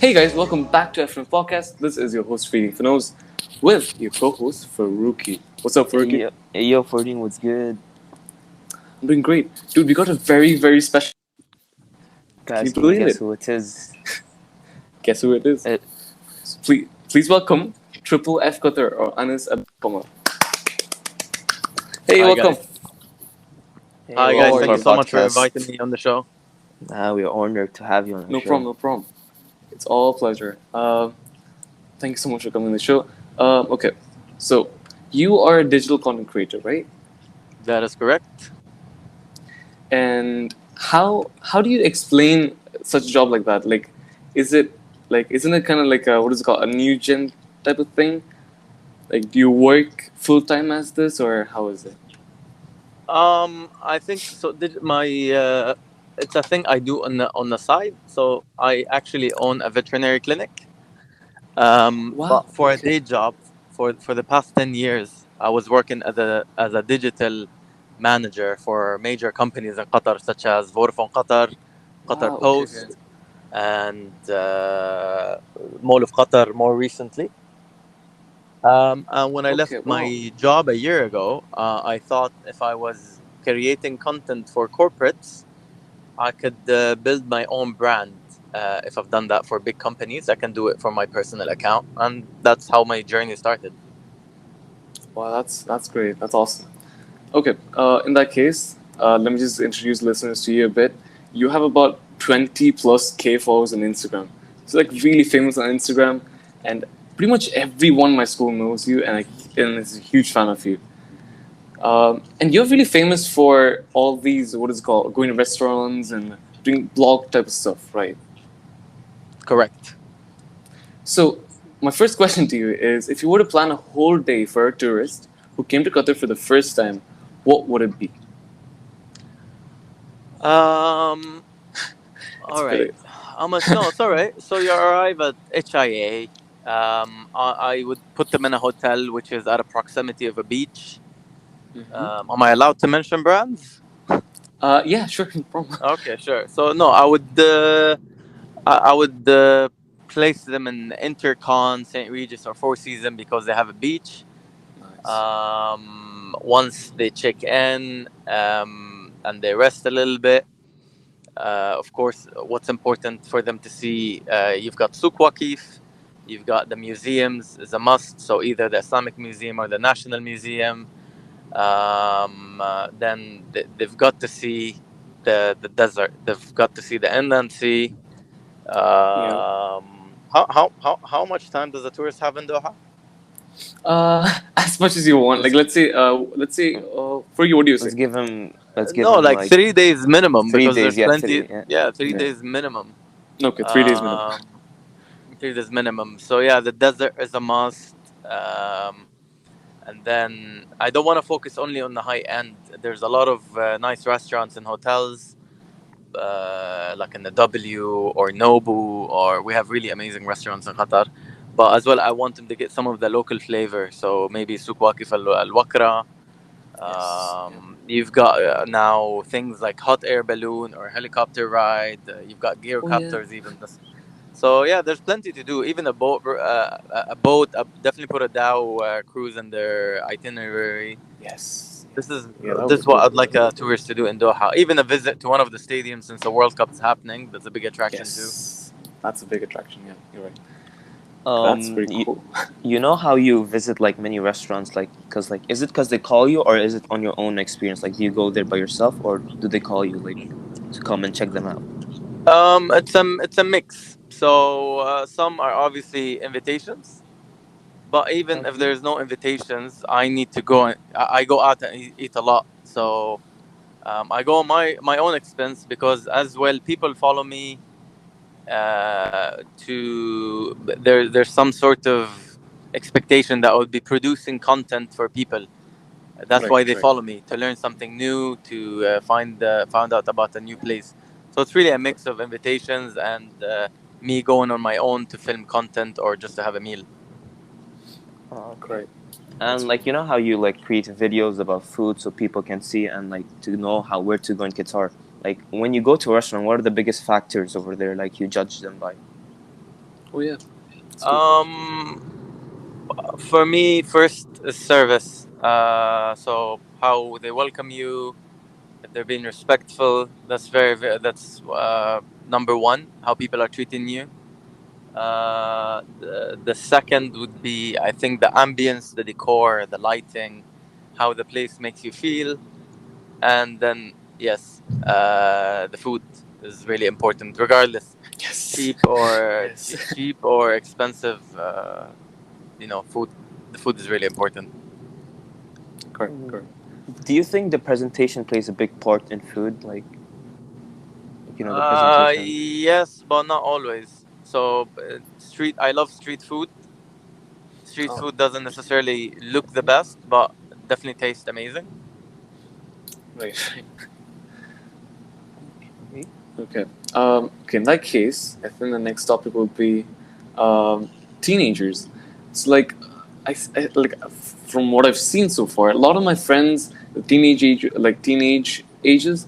Hey guys, welcome back to F&F Podcast. This is your host Fardeen Finos with your co-host Farooqi. What's up, Farooqi? Yo, Fardeen, what's good? I'm doing great, dude. We got a very special. Can you Guys, can you believe guess it? who it is? Guess who it is? It, Please welcome Triple F Qatar or Anas Abdul. Hey, Hi welcome. guys. hey, Hi How guys. welcome are to Thank our you you? so much for inviting podcast. me on the show. We're honored to have you on our No problem, show. no problem. It's all a pleasure. Thank you so much for coming on the show. Okay, so you are a digital content creator, right? That is correct. And how do you explain such a job like that? Like, is it isn't it kind of like a, what is it called, a new gen type of thing? Like, do you work full time as this, or how is it? I think so. It's a thing I do on the side. So I actually own a veterinary clinic. Wow. But for a Okay. day job, for the past 10 years, I was working as a digital manager for major companies in Qatar, such as Vodafone Qatar, Qatar Wow. Okay. Okay. Post, and Mall of Qatar more recently. And when I left Okay. Wow. my job a year ago, I thought if I was creating content for corporates, I could build my own brand. If I've done that for big companies, I can do it for my personal account, and that's how my journey started. Wow. That's great. That's awesome. Okay. In that case, let me just introduce listeners to you a bit. You have about 20 plus K followers on Instagram. So like really famous on Instagram, and pretty much everyone in my school knows you, and is a huge fan of you. And you're really famous for all these, what is it called, going to restaurants and doing blog type of stuff, right? Correct. So my first question to you is, if you were to plan a whole day for a tourist who came to Qatar for the first time, what would it be? Um. It's All a right. bit. No, it's all right. So you arrive at HIA. I would put them in a hotel which is at a proximity of a beach. Hmm. Am I allowed to mention brands? Yeah, sure, no problem. Okay, sure. So no, I would place them in Intercon, St. Regis, or Four Seasons because they have a beach. Nice. Once they check in and they rest a little bit, of course, what's important for them to see, you've got Souk Waqif, you've got the museums is a must. So either the Islamic Museum or the National Museum. Then they've got to see the desert. They've got to see the inland sea. Yeah. How much time does a tourist have in Doha? As much as you want. Like, Let's for you, what do you say? let's give No, him like like 3 days minimum three because days. there's Yeah, plenty. three. Yeah, Yeah, three yeah. days minimum. Okay, 3 days minimum. Um, 3 days minimum. So yeah, the desert is a must. And then I don't want to focus only on the high end. There's a lot of nice restaurants and hotels, like in the W or Nobu, or we have really amazing restaurants in Qatar. But as well, I want them to get some of the local flavor. So maybe Souk Waqif Al Wakra. Yes. Yeah. You've got now things like hot air balloon or helicopter ride. You've got Oh yeah. gyrocopters even. So yeah, there's plenty to do. Even definitely put a Dow cruise in their itinerary. Yes. Yeah. This is Yeah, that would this be is what cool. I'd like a tourist to do in Doha. Even a visit to one of the stadiums since the World Cup is happening. That's a big attraction too. Yes. That's a big attraction. Yeah, you're right. That's Um, pretty you, cool. you know how you visit like many restaurants, like is it because they call you, or is it on your own experience? Like, do you go there by yourself, or do they call you like to come and check them out? It's a mix. So some are obviously invitations, but even if Hmm. there's no invitations, I need to go. I go out and eat a lot. So I go on my own expense because as well people follow me there's some sort of expectation that I would be producing content for people. That's Right. why they Right. follow me to learn something new, to find out about a new place. So it's really a mix of invitations and me going on my own to film content or just to have a meal. Oh, okay. Right. That's And cool. like, you know how you like create videos about food so people can see and like to know how where to go in Qatar. Like when you go to a restaurant, what are the biggest factors over there? Like you judge them by. Oh yeah, it's good. For me, first is service. So how they welcome you, if they're being respectful. That's that's number one. How people are treating you. The second would be, I think, the ambience, the decor, the lighting, how the place makes you feel, and then yes, the food is really important, regardless Yes, cheap or yes, cheap or expensive. Food. The food is really important. correct, Mm. correct. Do you think the presentation plays a big part in food? The presentation. Yes, but not always. So street. I love street food. Street Oh, food doesn't necessarily look the best, but definitely tastes amazing. right, right. Okay. Okay. Okay. In that case, I think the next topic would be um, teenagers. It's like like from what I've seen so far, a lot of my friends, the teenage ages,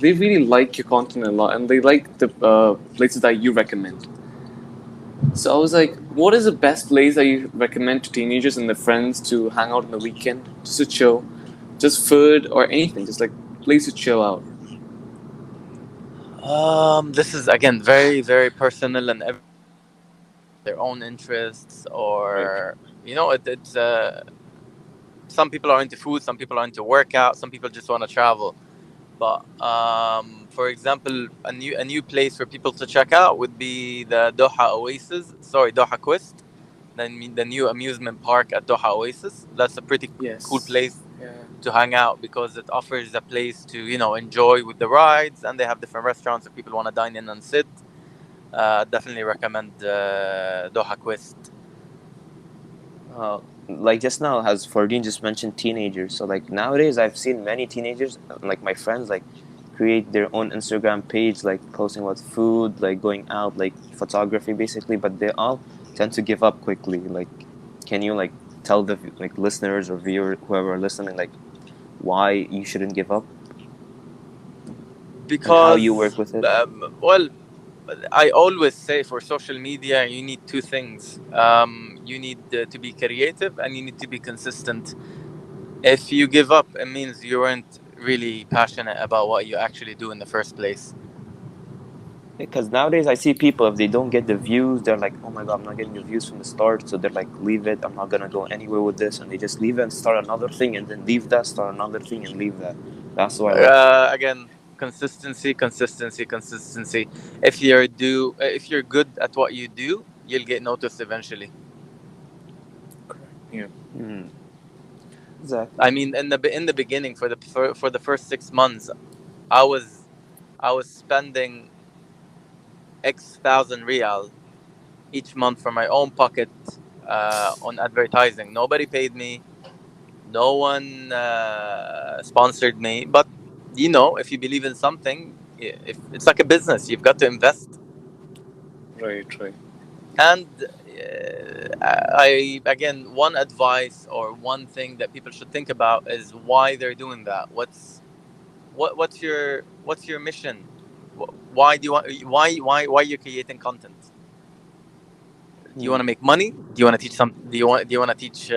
they really like your content a lot, and they like the places that you recommend. So I was like, what is the best place that you recommend to teenagers and their friends to hang out on the weekend, just to chill, just food or anything, just like place to chill out. This is again very very personal, and their own interests, Right. or it's some people are into food, some people are into workout, some people just want to travel. But for example, a new place for people to check out would be the Doha Quest, the new amusement park at Doha Oasis. That's a pretty cool Yes. place Yeah. to hang out because it offers a place to enjoy with the rides, and they have different restaurants if people want to dine in and sit. Definitely recommend Doha Quest. Uh, like just now, as Fardeen just mentioned, teenagers. So like nowadays, I've seen many teenagers, like my friends, like create their own Instagram page, like posting about food, like going out, like photography, basically. But they all tend to give up quickly. Like, can you like tell the listeners or viewer whoever are listening like why you shouldn't give up and how you work Because with it? well, I always say for social media you need two things. You need to be creative, and you need to be consistent. If you give up, it means you weren't really passionate about what you actually do in the first place. Because nowadays I see people, if they don't get the views, they're like, oh my god, I'm not getting the views from the start. So they're like, leave it. I'm not gonna go anywhere with this, and they just leave it and start another thing, and then leave that, start another thing, and leave that. That's why, like, Again, consistency, consistency, consistency. If you're good at what you do, you'll get noticed eventually. Correct. Yeah. hmm, exactly. I mean, in the beginning, for the first 6 months, I was I was spending X thousand real each month from my own pocket on advertising. Nobody paid me. No one sponsored me. But if you believe in something, if it's like a business, you've got to invest. Right. Right. And I again, one advice or one thing that people should think about is why they're doing that. What's your mission? Why do you want why you're creating content? Do you want Hmm. to make money? Do you want to teach some? Do you want to teach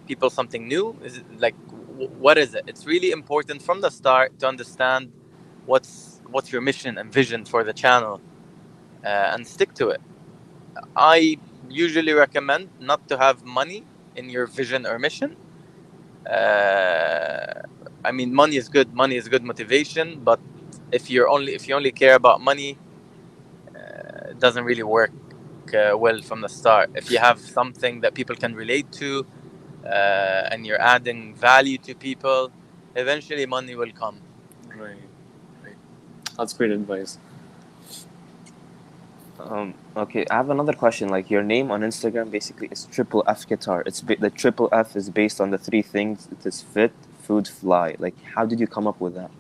people something new? Is it like what is it? It's really important from the start to understand what's your mission and vision for the channel, and stick to it. I usually recommend not to have money in your vision or mission. Uh, I mean, money is good. Money is good motivation, but if you only care about money, it doesn't really work well from the start. If you have something that people can relate to, and you're adding value to people, eventually money will come. Right. Right. That's great advice. Okay, I have another question. Like your name on Instagram basically is Triple F Guitar. The triple F is based on the three things. It is fit, food, fly. Like, how did you come up with that?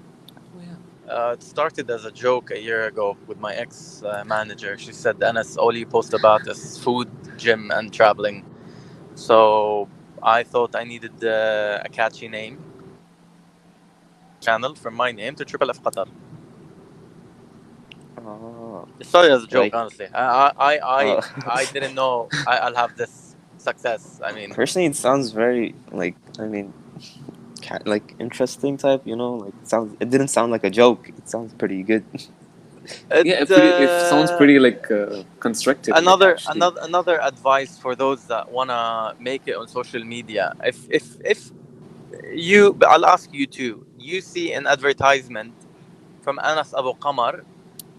Oh yeah. It started as a joke a year ago with my ex manager. She said, "Anas, all you post about is food, gym, and traveling." So I thought I needed a catchy name. Channel from my name to Triple F Qatar. Oh, It started as a joke, like honestly. I uh, didn't know I'll have this success. I mean, personally, it sounds very like I mean, like interesting type. You know, like it didn't sound like a joke. It sounds pretty good. it Yeah, it sounds pretty like constructed, like actually. another advice for those that wanna make it on social media. If you, I'll ask you too. You see an advertisement from Anas Abu Qamar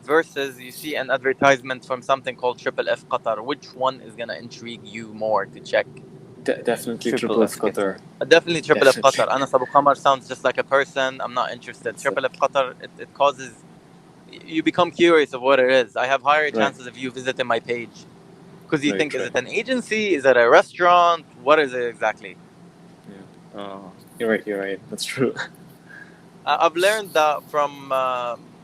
versus you see an advertisement from something called Triple F Qatar. Which one is gonna intrigue you more to check? Definitely Triple Triple F F Qatar. Qatar. Definitely Triple F Definitely. Qatar. Anas Abu Qamar sounds just like a person. I'm not interested. That's it. Triple F Qatar, it causes you become curious of what it is. I have higher Right. chances of you visiting my page because you think, Right. is Right. it an agency? Is it a restaurant? What is it exactly? Yeah. Oh, You're right. You're right. That's true. I've learned that from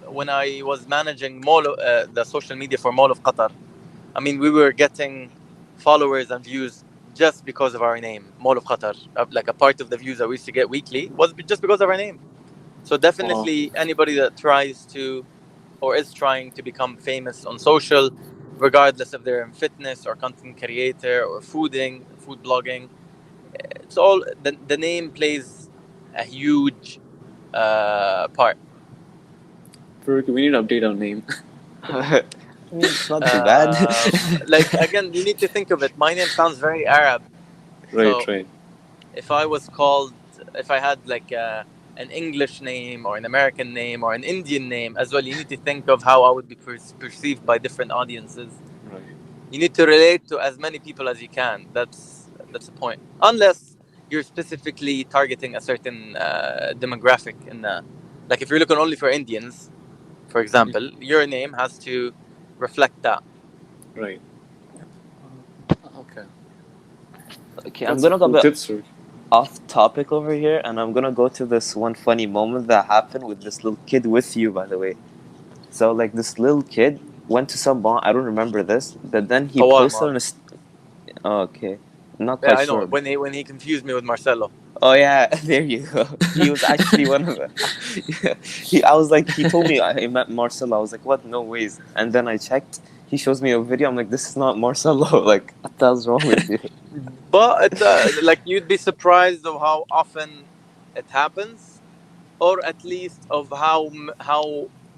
when I was managing the social media for Mall of Qatar. I mean, we were getting followers and views just because of our name, Mall of Qatar. Like a part of the views that we used to get weekly was just because of our name. So Wow. definitely anybody that tries to or is trying to become famous on social, regardless if they're in fitness or content creator or food blogging, it's all the name plays a huge part. Farooq, we need to update our name. I mean, it's not too bad. Like again, you need to think of it. My name sounds very Arab, Right. so Right. if I was called, if I had like an English name or an American name or an Indian name as well, you need to think of how I would be perceived by different audiences. Right. You need to relate to as many people as you can. That's the point. Unless you're specifically targeting a certain demographic in the, like if you're looking only for Indians, for example, your name has to reflect that. Right. Okay. Okay, I'm That's gonna go a cool bit tips, Farooq. off topic over here, and I'm gonna go to this one funny moment that happened with this little kid with you, by the way. So, like, this little kid went to some bar. I don't remember this, but then he posted Shawarma. on his. Oh, okay, I'm not Yeah, quite I know. sure. When he confused me with Marcelo. Oh yeah, there you go. He was actually one of the. I was like, he told me I met Marcelo. I was like, what? No ways. And then I checked. He shows me a video. I'm like, this is not Marcelo. Like, what the hell's wrong with you? But like you'd be surprised of how often it happens, or at least of how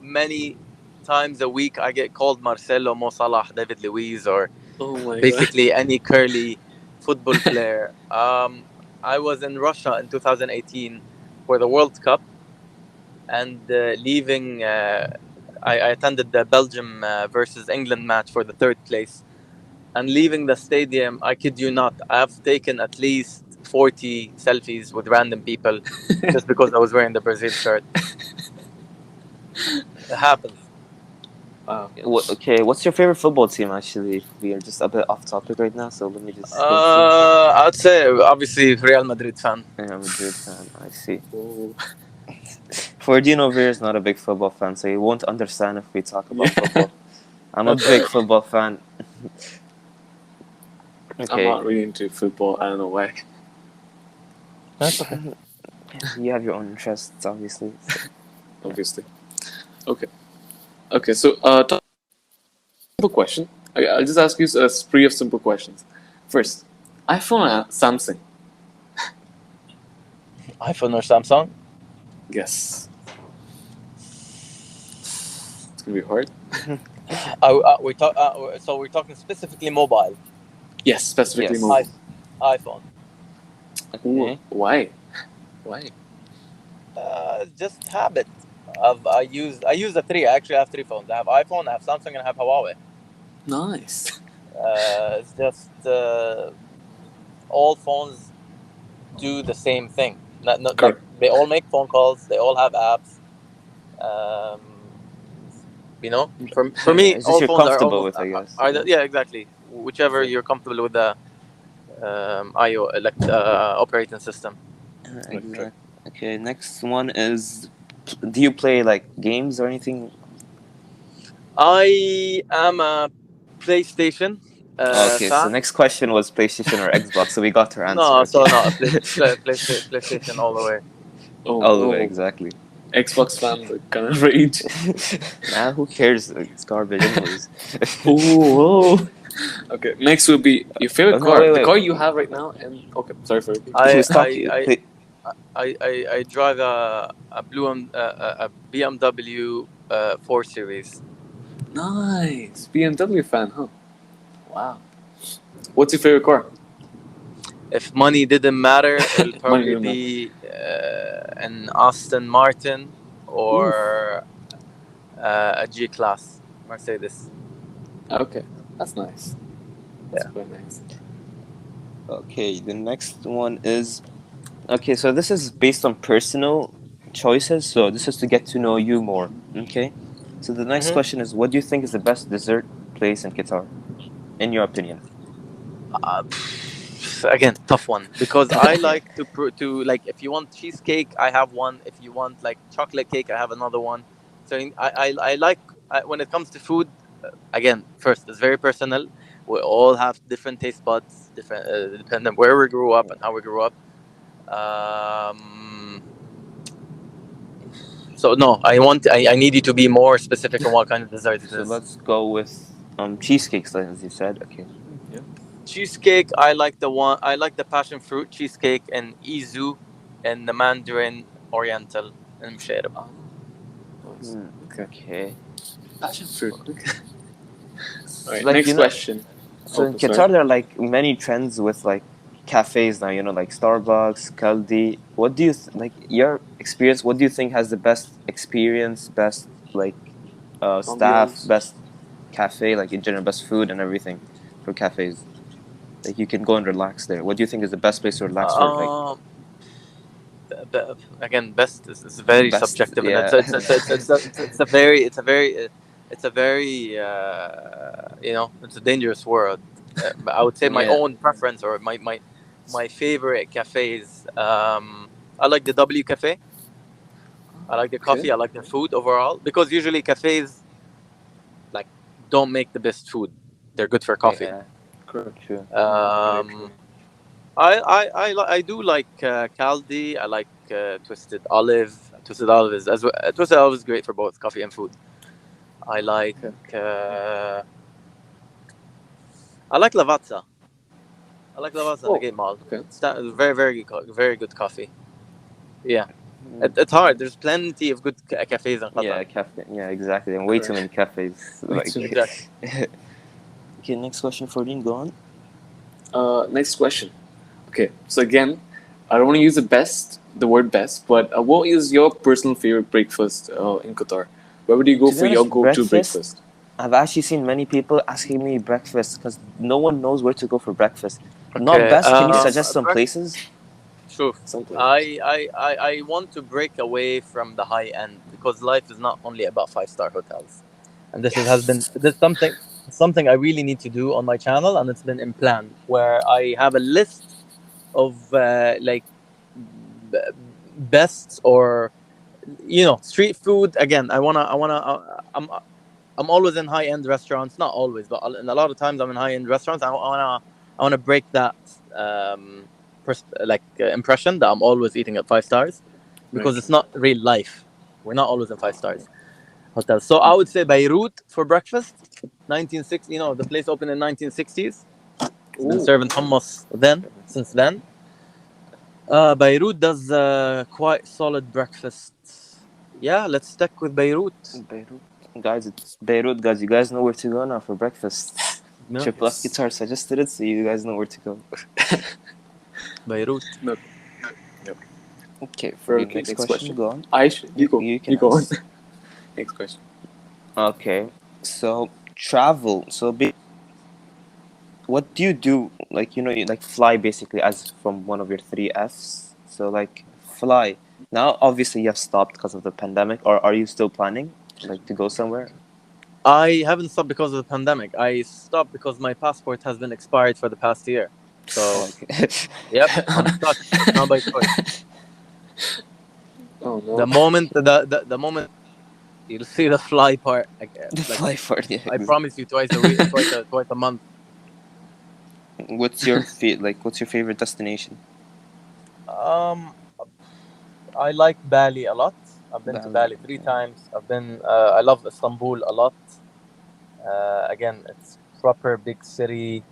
many times a week I get called Marcelo, Mo Salah, David Luiz, or Oh my god. basically any curly football player. I was in Russia in 2018 for the World Cup, and leaving. I attended the Belgium versus England match for the third place. And leaving the stadium, I kid you not, I've taken at least 40 selfies with random people just because I was wearing the Brazil shirt. It happens. Wow. Okay, what's your favorite football team? Actually, we are just a bit off topic right now, so let me just go through. I'd say obviously Real Madrid fan. I'm a Madrid fan. I see. Oh. Fardeen over here is not a big football fan, so he won't understand if we talk Yeah. about football. I'm a That's big alright. football fan. I'm Okay, not really into football. I don't know why. That's okay. you have your own interests, obviously. So. Obviously. Okay. Okay. So, simple question. Okay, I'll just ask you a spree of simple questions. First, iPhone or Samsung? iPhone or Samsung? Yes. It's gonna be hard. So we're talking specifically mobile. Yes, specifically Yes. mobile. iPhone. Okay. Why? Why? Just habit. I use the three. I actually have three phones. I have iPhone, I have Samsung, and I have Huawei. Nice. It's just all phones do the same thing. Not like Correct. they all make phone calls. They all have apps. Um, for Yeah, me, it's just all you're phones are comfortable almost with, I guess. yeah, exactly. Whichever Exactly. you're comfortable with the IO like operating system. Right. Exactly. Okay, next one is, do you play like games or anything? I am a PlayStation Okay, so fan. next question was PlayStation or Xbox, so we got our answer. No, Okay. so no, PlayStation all the way. Oh, All the way, oh. exactly. Xbox fan, the kind of rage. Nah, who cares? It's garbage anyways. Whoa. Okay, next will be your favorite Oh, no, car. wait, The wait. car you have right now, and okay, sorry for repeating. I Please talk. I I I drive a BMW 4 Series. Nice. BMW fan, huh? Wow. What's your favorite car? If money didn't matter, it'll Money probably don't matter. be an Aston Martin Oof. or a G Class Mercedes. Okay, that's nice. That's Yeah. quite nice. Okay, the next one is okay. So this is based on personal choices. So this is to get to know you more. Okay. So the next Mhm. question is, what do you think is the best dessert place in Qatar, in your opinion? Again, tough one because I Yeah. like to like if you want cheesecake, I have one. If you want like chocolate cake, I have another one. So I like when it comes to food. Again, first it's very personal. We all have different taste buds, different depending where we grew up and how we grew up. Um, so no, I need you to be more specific on what kind of dessert it So is. let's go with cheesecakes, as you said. Okay. Yeah. Cheesecake, I like the passion fruit cheesecake and Izu and the Mandarin Oriental and Msherib. Oh, nice. Hmm. Okay. Okay. Passion fruit. Okay. All right. Like Next question. so in Okay, sorry. Qatar there are like many trends with like cafes now. Like Starbucks, Kaldi. What do you like your experience? What do you think has the best experience, best like staff, Ambiance. best cafe, like in general, best food and everything for cafes? Like you can go and relax there. What do you think is the best place to relax for like Um, Again, best is very best? subjective, and Yeah. it's a dangerous word. But I would say my Yeah. own preference or my favorite cafes. I like the W Cafe. I like the Okay. coffee. I like the food overall because usually cafes like don't make the best food. They're good for coffee. Yeah. Correct. True. Very Um, true. I do like Caldi. I like Twisted Olive. Twisted Olive is Twisted Olive is great for both coffee and food. I like Okay. uh, I like Lavazza. I like Lavazza in the Oh. Gate Mall. Okay. Very very good coffee. Yeah, Mm. it's hard. There's plenty of good cafes in Qatar. Yeah, cafe. Yeah, exactly. And way too many Correct. cafes. Wait. Like, So, Exactly. okay, next question for Dean. Go on. next question. Okay. So again, I don't want to use the word best, but what is your personal favorite breakfast in Qatar? Where would you go To be for your honest, go-to breakfast. breakfast? I've actually seen many people asking me breakfast because no one knows where to go for breakfast. Not Okay. best. Can you Yes. suggest some places? Sure. Someplace. I want to break away from the high end because life is not only about 5-star hotels, and has been Yes. this something I really need to do on my channel, and it's been in plan where I have a list of bests or street food. Again, I'm always in high end restaurants, not always, but in a lot of times I'm in high end restaurants. I wanna break that impression that I'm always eating at 5 stars because Right. it's not real life. We're not always in 5 stars hotels. So I would say Beirut for breakfast. 1960, the place opened in 1960s. It's been Ooh. serving hummus since then. Beirut does quite solid breakfast. Yeah, let's stick with Beirut. Beirut. Guys, it's Beirut, guys. You guys know where to go now for breakfast. No, Triple F Yes. Guitar suggested it, so you guys know where to go. Beirut. No. Yep. Okay, for the Okay. next Next question, question. go on. Aish, you go. You You can go on. ask. Next question. Okay, so travel. So what do you do? Like, you like fly basically as from one of your three Fs. So like fly. Now, obviously, you have stopped because of the pandemic, or are you still planning like to go somewhere? I haven't stopped because of the pandemic. I stopped because my passport has been expired for the past year. So, Okay. yep, I'm stuck. It's not by choice. Oh The no. moment the moment you'll see the fly part, The fly part, yeah. I promise you, twice a week, twice a month. What's your favorite destination? Um, I like Bali a lot. I've been to Bali. Bali 3 times. I've been. I love Istanbul a lot. Again, it's proper big city.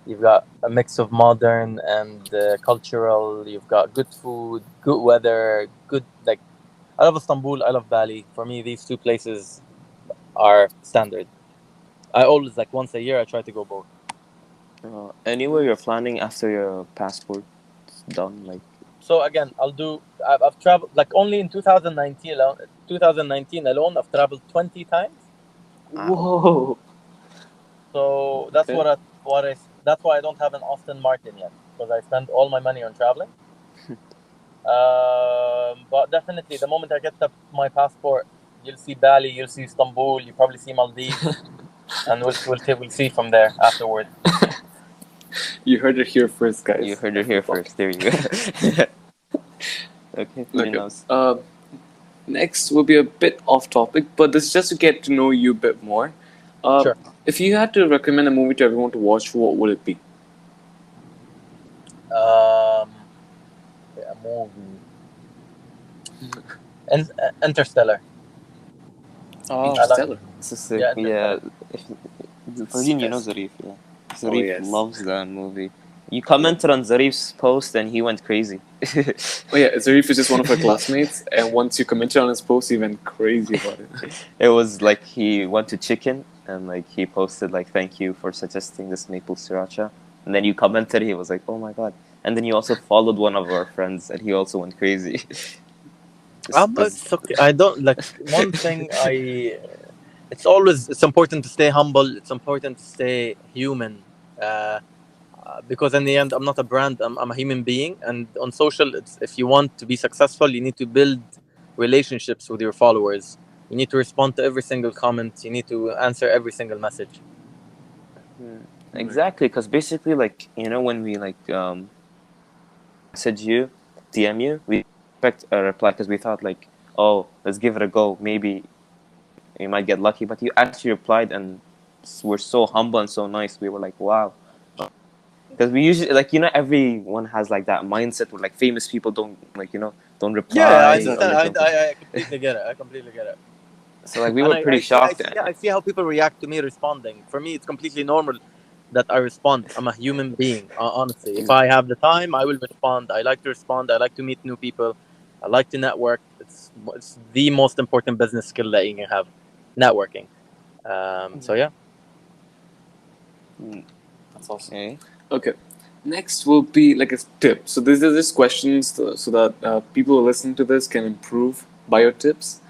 You've got a mix of modern and cultural. You've got good food, good weather, good like. I love Istanbul. I love Bali. For me, these two places are standard. I always like once a year. I try to go both. Anywhere you're planning after your passport's done, like So again, I'll do. I've traveled like only in 2019 alone. 2019 alone, I've traveled 20 times. wow. Whoa. So Okay. that's why I don't have an Aston Martin yet because I spent all my money on traveling. But definitely, the moment I get my passport, you'll see Bali, you'll see Istanbul, you probably see Maldives, and we'll see from there afterward. You heard it here first, You guys. heard it F&F here first. There you Podcasts. go. Okay, Okay. Finos. Next will be a bit off topic, but this is just to get to know you a bit more. Uh, Sure. if you had to recommend a movie to everyone to watch, what would it be? Um, a movie. Interstellar. Oh, I like. Interstellar. this is sick. Yeah, Yeah, Interstellar. if, Fardeen, you know Yes. Zarif. Yeah, Oh Zarif yes. loves that movie. You Yeah. commented on Zarif's post and he went crazy. Oh yeah. Zarif is just one of our classmates, and once you commented on his post, he went crazy about it. It was like he went to chicken and like he posted like thank you for suggesting this maple sriracha, and then you commented. He was like, oh my god, and then you also followed one of our friends and he also went crazy. Because It's okay. I don't like one thing. It's important to stay humble. It's important to stay human. Because in the end, I'm not a brand. I'm a human being, and on social, if you want to be successful, you need to build relationships with your followers. You need to respond to every single comment. You need to answer every single message. Right. exactly, because basically like when we like message you, DM you, we expect a reply because we thought like, oh, let's give it a go. Maybe you might get lucky, but you actually replied and were so humble and so nice. We were like, wow. Because we usually like everyone has like that mindset where like famous people don't like don't Yeah, I reply or understand. Exactly. like don't. I completely get it. I completely get it. So like we And were pretty shocked. I see how people react to me responding. For me, it's completely normal that I respond. I'm a human being, honestly. If I have the time, I will respond. I like to respond. I like to meet new people. I like to network. It's the most important business skill that you can have, networking. So yeah. That's awesome. Okay. Okay. Next will be like a tip. So these are just questions so that people who listen to this can improve by your tips.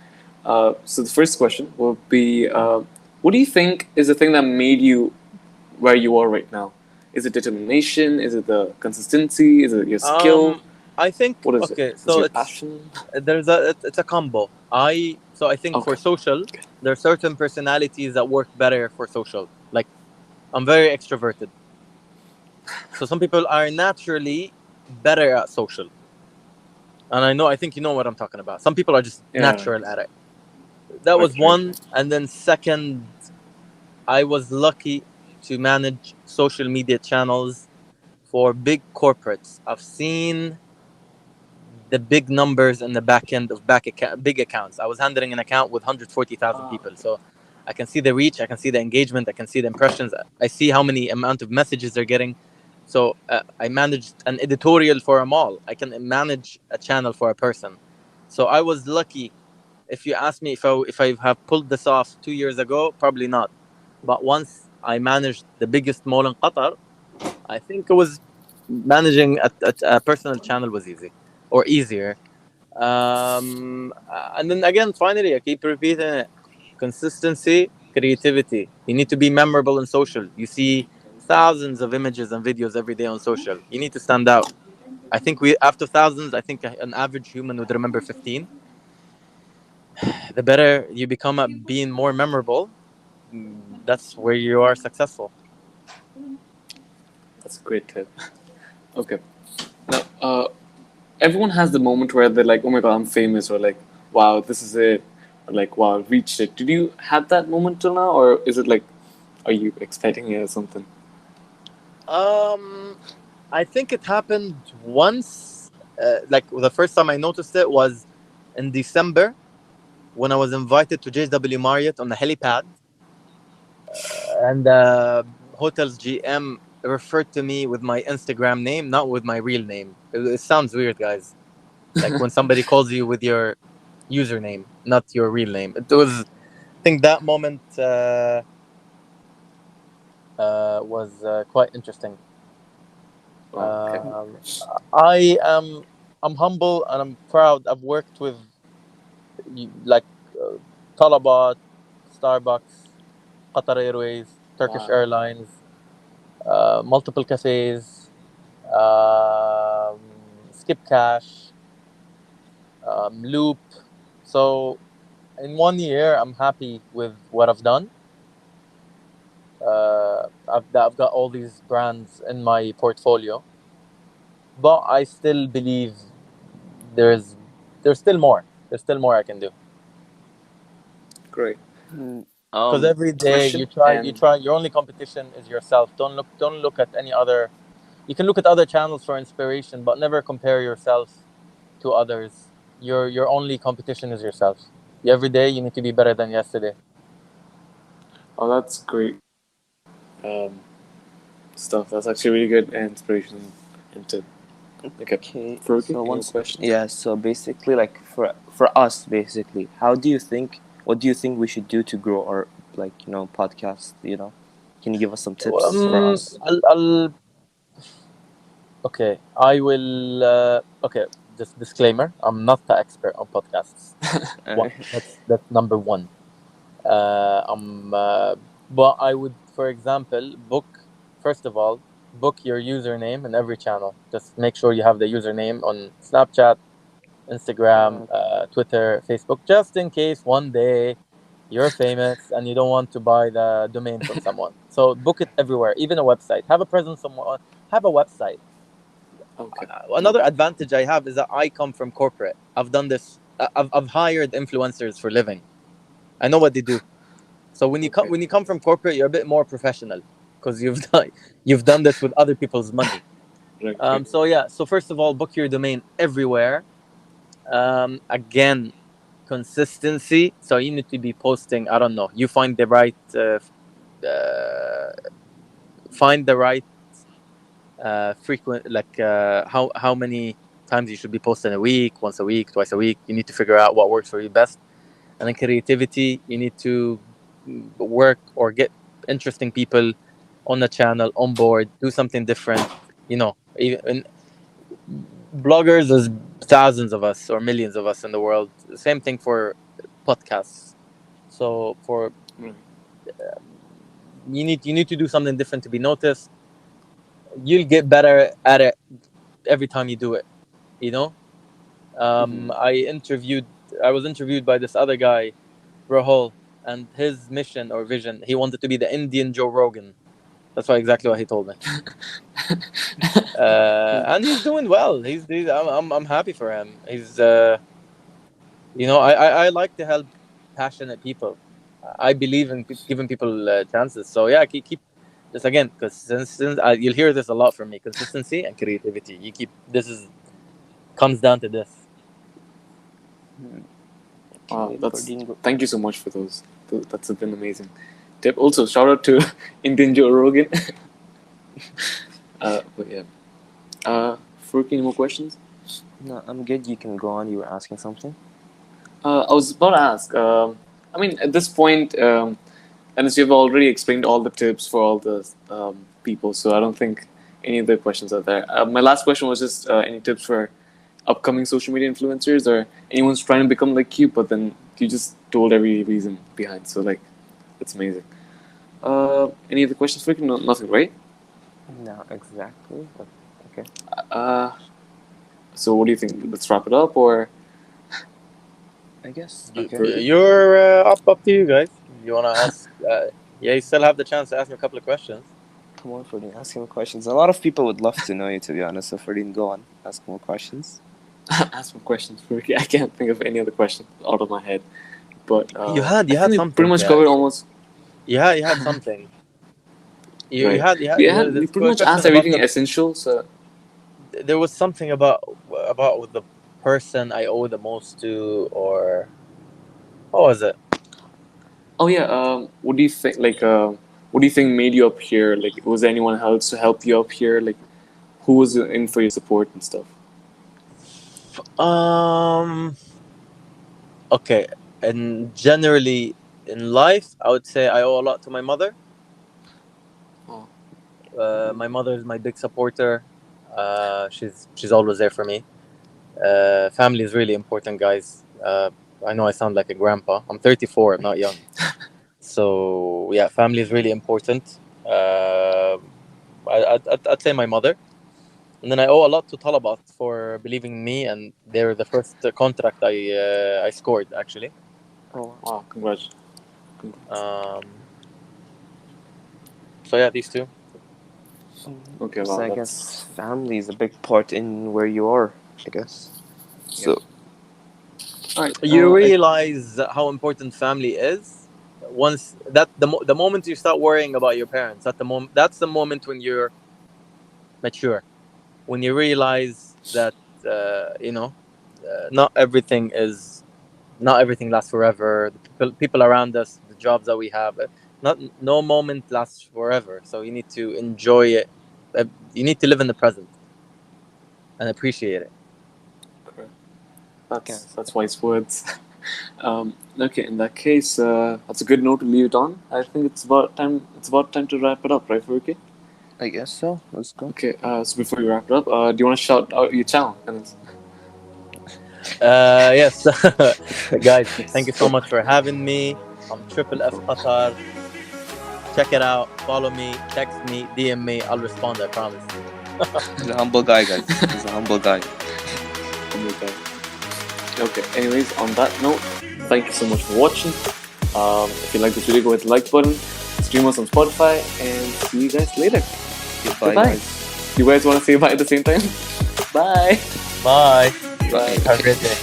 So the first question will be, what do you think is the thing that made you where you are right now? Is it determination? Is it the consistency? Is it your skill? I think What is it? okay. Is it So your passion? it's a combo. I think for Okay. social, there are certain personalities that work better for social. Like I'm very extroverted. So some people are naturally better at social. And I think you know what I'm talking about. Some people are just Yeah. natural at it. That Right. was Right. one. And then second, I was lucky to manage social media channels for big corporates. I've seen the big numbers in the back end of big accounts. I was handling an account with 140,000 Ah. people. So I can see the reach, I can see the engagement, I can see the impressions. I see how many amount of messages they're getting. So I managed an editorial for a mall. I can manage a channel for a person. So I was lucky. If you ask me if I have pulled this off 2 years ago, probably not. But once I managed the biggest mall in Qatar, I think it was managing a personal channel was easy or easier. And then again, finally, I keep repeating it: consistency, creativity. You need to be memorable in social. You see thousands of images and videos every day on social. You need to stand out. I think we after thousands, I think an average human would remember 15. The better you become at being more memorable, that's where you are successful. That's a great tip. Okay. Now, everyone has the moment where they're like, "Oh my god, I'm famous," or like, "Wow, this is it," or like, "Wow, I've reached it." Did you have that moment till now, or is it like, are you expecting it or something? Um, I think it happened once. Like the first time I noticed it was in December. when I was invited to JW Marriott on the helipad, and hotel's GM referred to me with my Instagram name, not with my real name. It sounds weird, guys. Like when somebody calls you with your username, not your real name. It was, I think that moment was quite interesting. Wow. Okay. Um, I am, I'm humble and I'm proud. I've worked with like uh, Talabat, Starbucks, Qatar Airways, Turkish Wow. Airlines, multiple cafes, um, Skip Cash, Loop. So in 1 year, I'm happy with what I've done. I've got all these brands in my portfolio, but I still believe there's there's still more. There's still more I can do. Great. Mm, Because Um, every day Question you and try. Your only competition is yourself. Don't look at any other. You can look at other channels for inspiration, but never compare yourself to others. Your only competition is yourself. Every day you need to be better than yesterday. oh, that's great um, stuff. That's actually really good and inspirational and tip. Okay, okay, Faruqi, so any more once, questions? yeah, so basically, like for us, basically, how do you think? What do you think we should do to grow our podcast? Can you give us some tips for us? I'll okay. I will. Okay, just disclaimer. I'm not the expert on podcasts. One. That's number one. I'm. But I would, for example, first of all, book your username in every channel. Just make sure you have the username on Snapchat, Instagram, uh, Twitter, Facebook, just in case one day you're famous and you don't want to buy the domain from someone. So book it everywhere, even a website. Have a presence somewhere. Have a website. Okay. Another advantage I have is that I come from corporate. I've done this. I've hired influencers for living. I know what they do. So Okay. when you come from corporate, you're a bit more professional because you've done this with other people's money. Right. Right. So yeah. So first of all, book your domain everywhere. Again, consistency. So you need to be posting. I don't know. You find the right frequent, like how many times you should be posting a week, once a week, twice a week. You need to figure out what works for you best. And then creativity, you need to work or get interesting people on the channel on board, do something different. Even bloggers, there's thousands of us or millions of us in the world. Same thing for podcasts. So for Right. you need to do something different to be noticed. You'll get better at it every time you do it. You know. Mm-hmm. I was interviewed by this other guy, Rahul, and his mission or vision, he wanted to be the Indian Joe Rogan. That's why exactly what he told me. And he's doing well. I'm happy for him. I like to help passionate people. I believe in giving people chances. So yeah, keep this again, because since you'll hear this a lot from me: consistency and creativity. You keep this is comes down to this. Wow. okay, for That's. Dingo. Thank you so much for those. That's been amazing. Tip. Also, shout out to Indian Joe Rogan. But yeah. Faruqi, any more questions? No, I'm good. You can go on. You were asking something. I was about to ask. I mean, at this point, and as you've already explained all the tips for all the people, so I don't think any of the questions are there. My last question was just any tips for upcoming social media influencers or anyone's trying to become like you, but then you just told every reason behind. So like, it's amazing. Any other questions for you? No, nothing, right? No, exactly. But okay. Uh, so what do you think? Let's wrap it up, or I guess. You, Okay. Faruqi? you're up to you guys. You wanna ask? Yeah, you still have the chance to ask me a couple of questions. Come on, Ferdinand. Ask him questions. A lot of people would love to know you, to be honest. So, Ferdinand, go on. Ask more questions. Ask more questions, Faruqi. I can't think of any other question out of my head, but You I think had we pretty something much to covered ask. almost. You had something. Right. You had We this pretty much asked question about everything the. essential. So There was something about with the person I owe the most to, or What was it? Oh yeah. What do you think? What do you think made you up here? Like, was there anyone else to help you up here? Like, who was in for your support and stuff? Okay, and generally in life, I would say I owe a lot to my mother. Oh. My mother is my big supporter. She's always there for me. Family is really important, guys. I know I sound like a grandpa. I'm 34. I'm not young. So yeah, family is really important. I'd say my mother, and then I owe a lot to Talabat for believing in me, and they're the first contract I scored actually. Oh wow! Congrats. Um, so yeah, these two. Okay, So wow. I That's guess family is a big part in where you are, I guess. So all right. You realize how important family is once that the moment you start worrying about your parents. That's the moment when you're mature, when you realize that not everything is not everything lasts forever. The people around us, the jobs that we have, not no moment lasts forever. So you need to enjoy it. You need to live in the present and appreciate it. Correct. yeah, That's wise words. Okay, in that case, that's a good note to leave it on. I think it's about time. It's about time to wrap it up, right, Farooqi? I guess so. Let's go. Okay. So before we wrap it up, do you want to shout out your channel? And Yes, guys, thank you so much for having me. I'm Triple F Qatar. Check it out. Follow me. Text me. DM me. I'll respond. I promise. He's a humble guy, guys. He's a humble guy. okay. Anyways, on that note, thank you so much for watching. If you like this video, go hit the like button. Stream us on Spotify, and see you guys later. Goodbye, Goodbye. guys. You guys want to say bye at the same time? Bye. Bye. Bye. Have a great day.